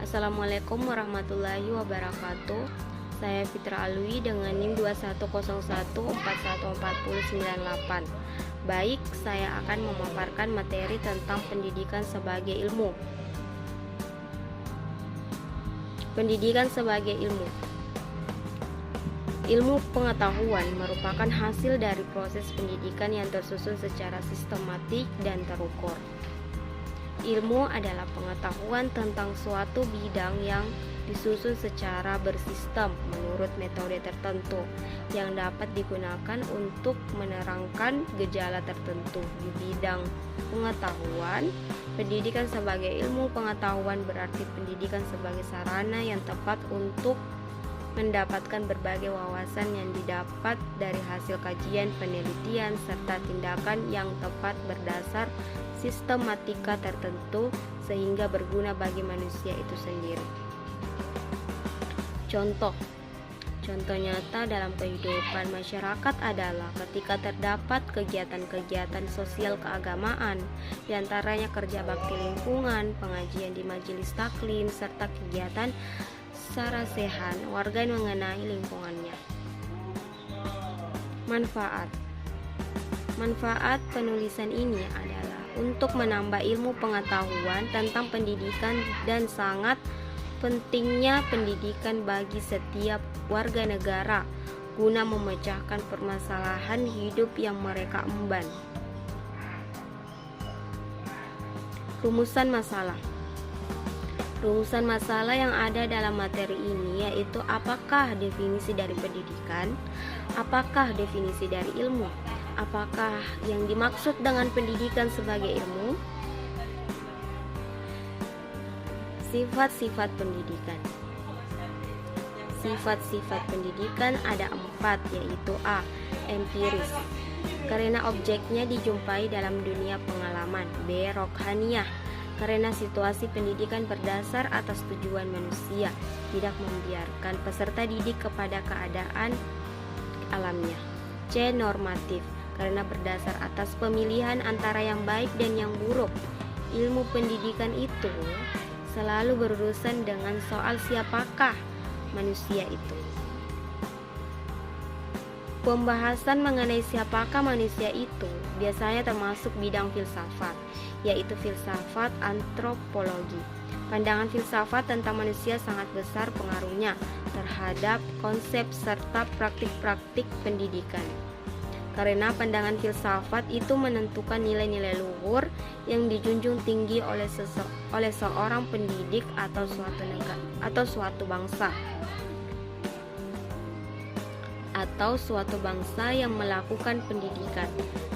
Assalamualaikum warahmatullahi wabarakatuh. Saya Fitra Alwi dengan NIM 2101414098. Baik, saya akan memaparkan materi tentang pendidikan sebagai ilmu. Pendidikan sebagai ilmu. Ilmu pengetahuan merupakan hasil dari proses pendidikan yang tersusun secara sistematik dan terukur. Ilmu adalah pengetahuan tentang suatu bidang yang disusun secara bersistem menurut metode tertentu yang dapat digunakan untuk menerangkan gejala tertentu di bidang pengetahuan. Pendidikan sebagai ilmu pengetahuan berarti pendidikan sebagai sarana yang tepat untuk mendapatkan berbagai wawasan yang didapat dari hasil kajian, penelitian, serta tindakan yang tepat berdasar sistematika tertentu sehingga berguna bagi manusia itu sendiri. Contoh nyata dalam kehidupan masyarakat adalah ketika terdapat kegiatan-kegiatan sosial keagamaan, diantaranya kerja bakti lingkungan, pengajian di majelis taklim, serta kegiatan sarasehan warga mengenai lingkungannya. Manfaat penulisan ini adalah untuk menambah ilmu pengetahuan tentang pendidikan dan sangat pentingnya pendidikan bagi setiap warga negara guna memecahkan permasalahan hidup yang mereka emban. Rumusan masalah yang ada dalam materi ini yaitu apakah definisi dari pendidikan, apakah definisi dari ilmu, apakah yang dimaksud dengan pendidikan sebagai ilmu. Sifat-sifat pendidikan. Sifat-sifat pendidikan ada 4, yaitu A. Empiris, karena objeknya dijumpai dalam dunia pengalaman. B. Rohaniah, karena situasi pendidikan berdasar atas tujuan manusia, tidak membiarkan peserta didik kepada keadaan alamnya. C. Normatif, karena berdasar atas pemilihan antara yang baik dan yang buruk. Ilmu pendidikan itu selalu berurusan dengan soal siapakah manusia itu. Pembahasan mengenai siapakah manusia itu biasanya termasuk bidang filsafat, yaitu filsafat antropologi. Pandangan filsafat tentang manusia sangat besar pengaruhnya terhadap konsep serta praktik-praktik pendidikan. Karena pandangan filsafat itu menentukan nilai-nilai luhur yang dijunjung tinggi oleh seorang pendidik atau suatu negara atau suatu bangsa yang melakukan pendidikan.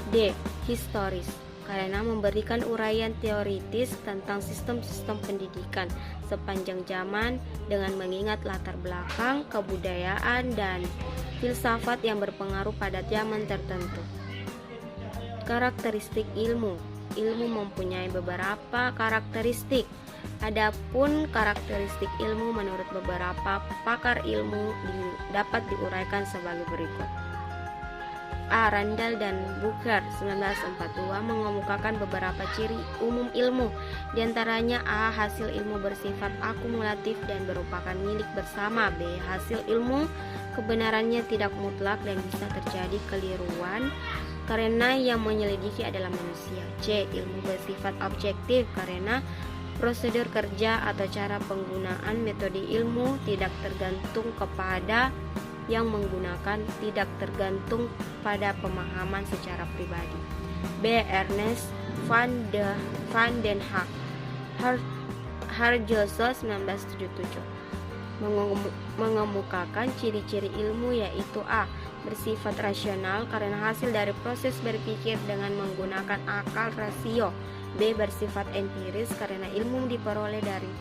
D. Historis, karena memberikan uraian teoritis tentang sistem-sistem pendidikan sepanjang zaman dengan mengingat latar belakang, kebudayaan, dan filsafat yang berpengaruh pada zaman tertentu. Karakteristik ilmu. Ilmu mempunyai beberapa karakteristik. Adapun karakteristik ilmu menurut beberapa pakar ilmu dapat diuraikan sebagai berikut. A. Randall dan Booker 1942 mengemukakan beberapa ciri umum ilmu, diantaranya A. Hasil ilmu bersifat akumulatif dan merupakan milik bersama. B. Hasil ilmu kebenarannya tidak mutlak dan bisa terjadi keliruan karena yang menyelidiki adalah manusia. C. Ilmu bersifat objektif karena prosedur kerja atau cara penggunaan metode ilmu tidak tergantung kepada yang menggunakan, tidak tergantung pada pemahaman secara pribadi. B. Ernest van den Harjoso 1977 mengemukakan ciri-ciri ilmu yaitu A. Bersifat rasional karena hasil dari proses berpikir dengan menggunakan akal rasio. B. Bersifat empiris karena ilmu diperoleh dari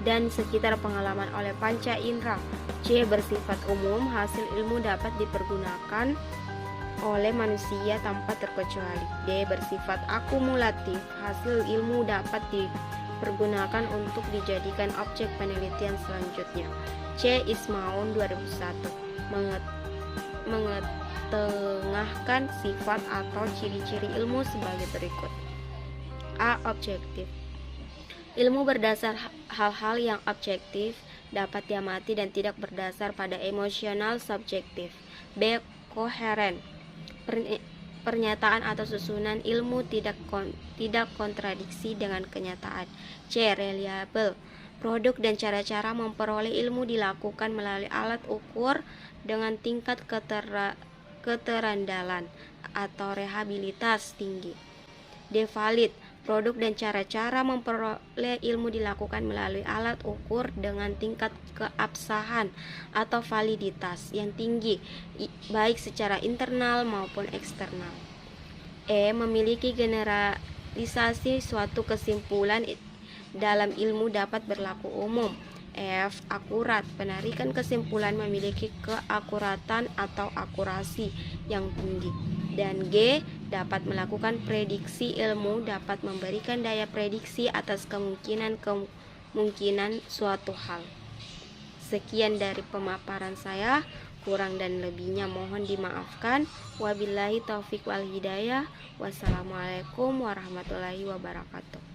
dan sekitar pengalaman oleh panca indera. C. Bersifat umum, hasil ilmu dapat dipergunakan oleh manusia tanpa terkecuali. D. Bersifat akumulatif, hasil ilmu dapat dipergunakan untuk dijadikan objek penelitian selanjutnya. C. Ismaun 2001 mengetengahkan sifat atau ciri-ciri ilmu sebagai berikut. A. Objektif, Ilmu berdasar hal-hal yang objektif, dapat diamati dan tidak berdasar pada emosional subjektif. B. Koheren. Pernyataan atau susunan ilmu tidak kontradiksi dengan kenyataan. C. Reliable. Produk dan cara-cara memperoleh ilmu dilakukan melalui alat ukur dengan tingkat keterandalan atau rehabilitas tinggi. D. Valid. Produk dan cara-cara memperoleh ilmu dilakukan melalui alat ukur dengan tingkat keabsahan atau validitas yang tinggi, baik secara internal maupun eksternal. E. Memiliki generalisasi suatu kesimpulan dalam ilmu dapat berlaku umum. F. Akurat. Penarikan kesimpulan memiliki keakuratan atau akurasi yang tinggi. Dan G. Dapat melakukan prediksi ilmu, dapat memberikan daya prediksi atas kemungkinan suatu hal. Sekian dari pemaparan saya, kurang dan lebihnya mohon dimaafkan. Wabillahi taufik wal hidayah. Wassalamualaikum warahmatullahi wabarakatuh.